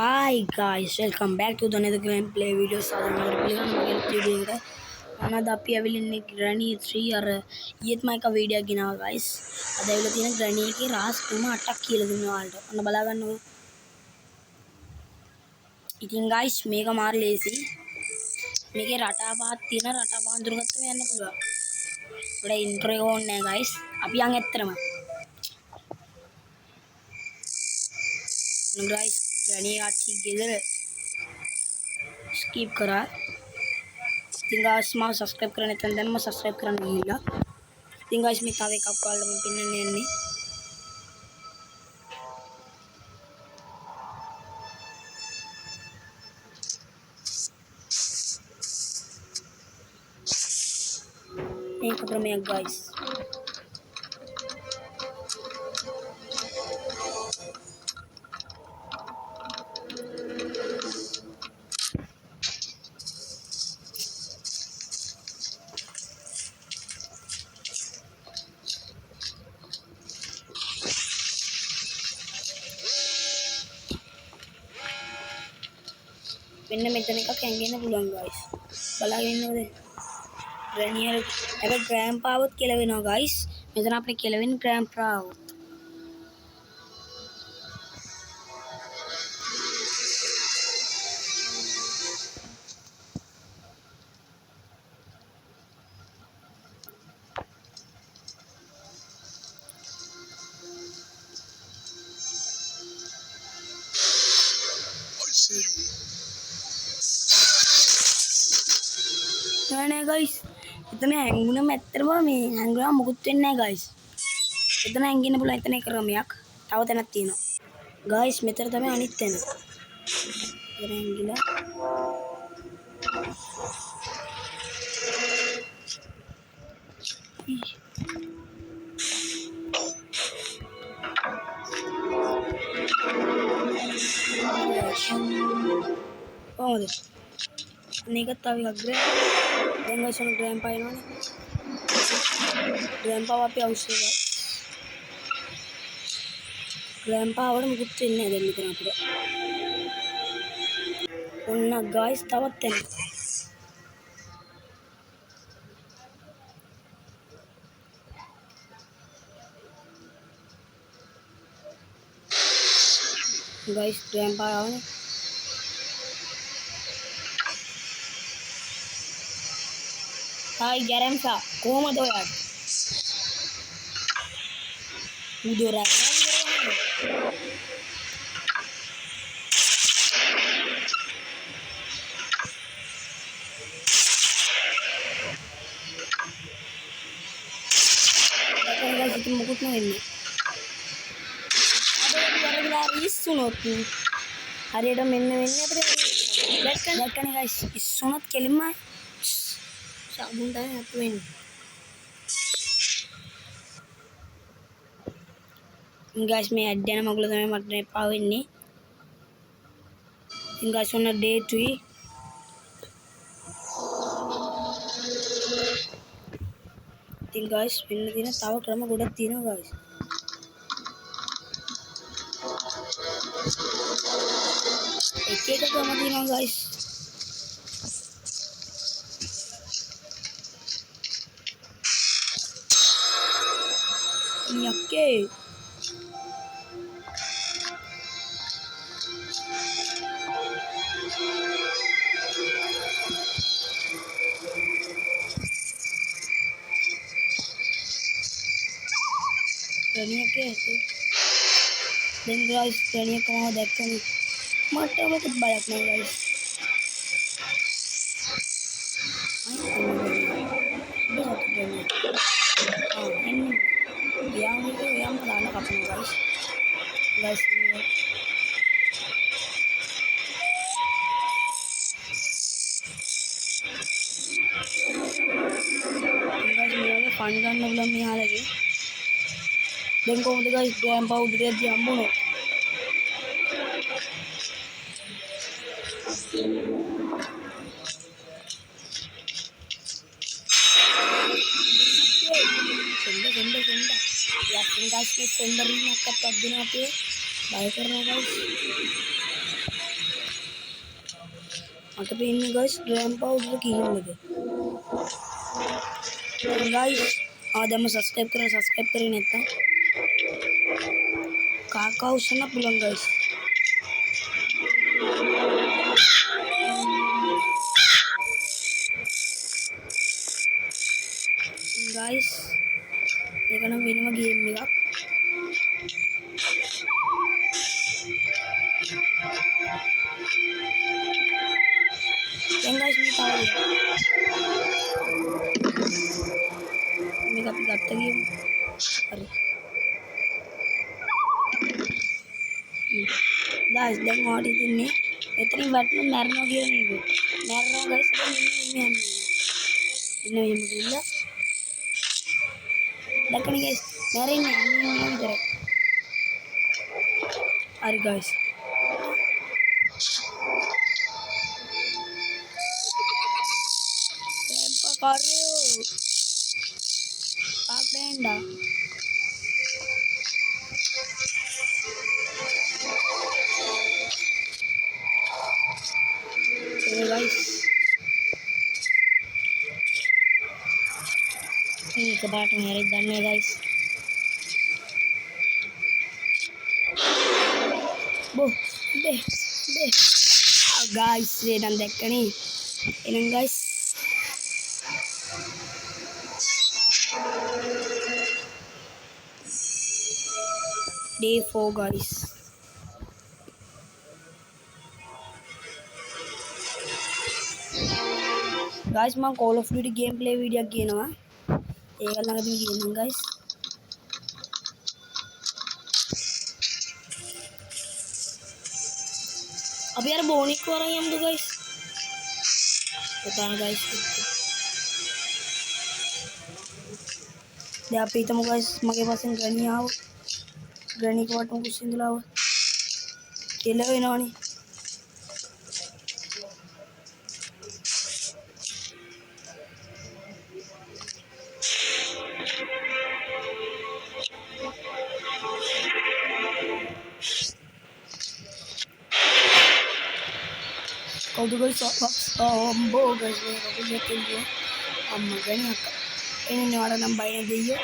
Hi guys, welcome back to another gameplay video. video අද අපි ඇවිල්ලා ග්‍රැනි 3 අර ඊයේත් මම එක වීඩියෝ ගෙනාවා guys. අද ඇවිල්ලා තියෙන ග්‍රැනි එකේ රහස් තුන 8ක් කියලා දුන්නා ඔයාලට. ඔන්න බලා ගන්නකෝ. ඉතින් guys මේක මාර ලේසි. මේකේ රටා පහක් තියෙන රටා පහ අඳුරගත්තම යන්න පුළුවන්. අපේ ඉන්ට්‍රෝ එක ඕනේ නැහැ guys. අපි යන් ඇත්තටම. guys ග්‍රැනි ආච්චි ගෙදර skip करा guys mau subscribe කරන්න නැත්නම් දැන්ම subscribe කරන්න ගිහිල්ලා ඉතින් guys මේ තව එකක් ඔයාලට මම පෙන්නන්න යන්නේ මේක ක්‍රමයක් guys මෙන්න මෙතන එකක් ඇංගෙන්න පුළුවන් guys බලාගෙන ඉන්නවද ග්‍රැනියල් එක ග්‍රෑන්පාවත් කියලා වෙනවා guys මෙතන අපිට කියලා වෙන්නේ ග්‍රෑන්පාවත් නෑ guys එතන හැංගුණම ඇත්තටම මේ හැංගුණා මොකුත් වෙන්නේ නෑ guys එතන හැංගෙන්න පුළුවන් එතන එක ක්‍රමයක් තව තැනක් තියෙනවා guys මෙතන තමයි අනිත් තැන එතන හැංගිලා කොහොමද මේක තව එකක් දැන් guys ඔන්න ග්‍රෑන්පා එනවනේ ග්‍රෑන්පාව අපි අවශ්‍යයි ග්‍රෑන්පාවට මුකුත් වෙන්නේ නැහැ දැන් මෙතන අපිට ඔන්න guys තවත් තැනක් guys grandpa ආවනේ හායි ගැරම්සා කොහමද ඔයාලා උදේරා guys itu මොකුත් නෙවෙන්නේ ඉස්සුනොත් හරියට මෙන්න වෙන්නේ අපිට දැක්කනේ guys ඉස්සුනොත් කෙලින්ම සාබුන් තමයි අපු වෙන්නේ guys මේ ඇඩ් යන මොකද තමයි මට එපා වෙන්නේ ඉතින් guys ඔන්න day 2 ඉතින් guys වෙන්න තියෙන තව ක්‍රම ගොඩක් තියෙනවා guys එක එක ක්‍රම තියෙනවා guys යක්කේ ග්‍රැනියකේ දැන් guys ග්‍රැනියක මම දැක්කනේ මට මොකද බලක් නෑ guys yang pernah kapal guys ini fun kan belum nih lagi dan kau guys yang bau dia diambil yakin guys nih sendernya ketat din natin bayar karena guys මට පේන්නේ guys ඩ්‍රෑම් පවුඩර් කීම එක. guys දැන්ම subscribe කරේ නැත්තම් කාකා උස්සන්න පුළුවන් guys. guys මේක නම් වෙනම ගේම් එකක්. දැන් guys මේ තව මේක අපි ගත්ත ගේම්. හරි. guys දැන් ඔයාලට ඉතින්නේ එතනින් වැටුණු මැරෙනවා කියන එක. මැරෙනවා guys දැන් ඉන්නේ ඉන්න එහෙම ගිහිල්ලා. දැක්කනේ guys මැරෙන්නේ අනින්නේ විතරයි. හරි guys. Correo. Pakenda. So guys. Ini kebat merit dan guys. Boh, deh. Guys, dan dekkani. Ini guys. Day 4 guys. Guys मैं Call of Duty gameplay video කියනවා. ඒක ළඟදී කියන්නම් guys. අපි අර බෝනික් වරන් යමුද guys. එතන guys. දැන් අපි හිතමු guys මගේ පස්සෙන් ග්‍රැනි ආව. ග්‍රැනි කට මුකුත් ඉඳලා ආව. කියලා වෙනවනේ. Kalau guys boh guys aku lihat dia maganya ini nih orang nambahin dia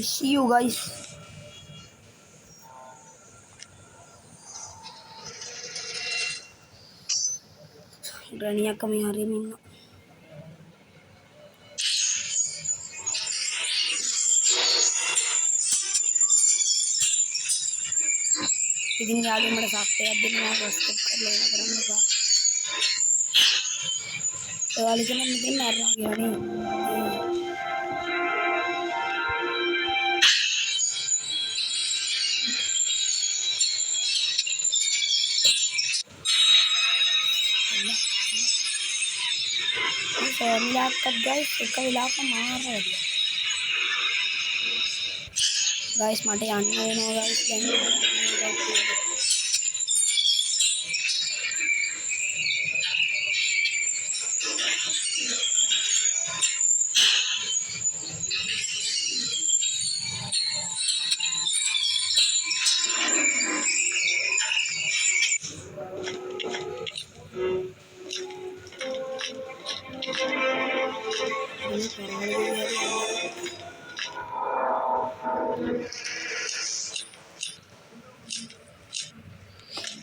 see you guys. Granny kami hari ini. ඉතින් යාළුවෝ මට සප්පයක් දෙනවා සබ්ස්ක්‍රයිබ් කරලා ඉවර කරන්න එපා. ඔයාලා කියන මෙතන මැරෙනවා කියන්නේ. मिलाकर guys एक इलाका मार रहा है guys माटे आने वाला guys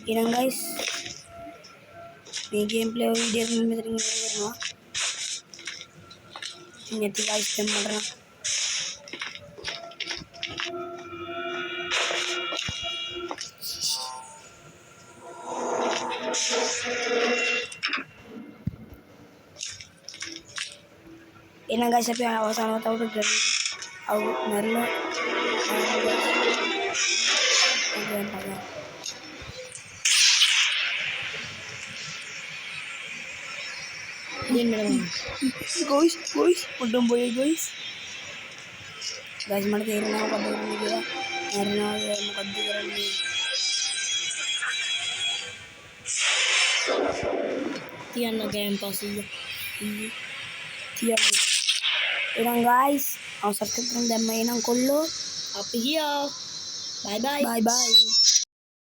Inang guys, ini gameplay video में मैं तेरे को ini tuh guys teman-teman. Inang guys tapi awasan tahu tuh dari aku naruh guys, udah boy guys. Guys මට තේරෙනවා මොකද කරන්නේ කියලා. මරනවා මොකද්ද කරන්නේ? තියන්න ගෑම් පස්සේ තියන්න. එහෙනම් ගයිස් අවසන් කරමු දැන් මම එනම් කොල්ලෝ අපි ගියා. බයි බයි.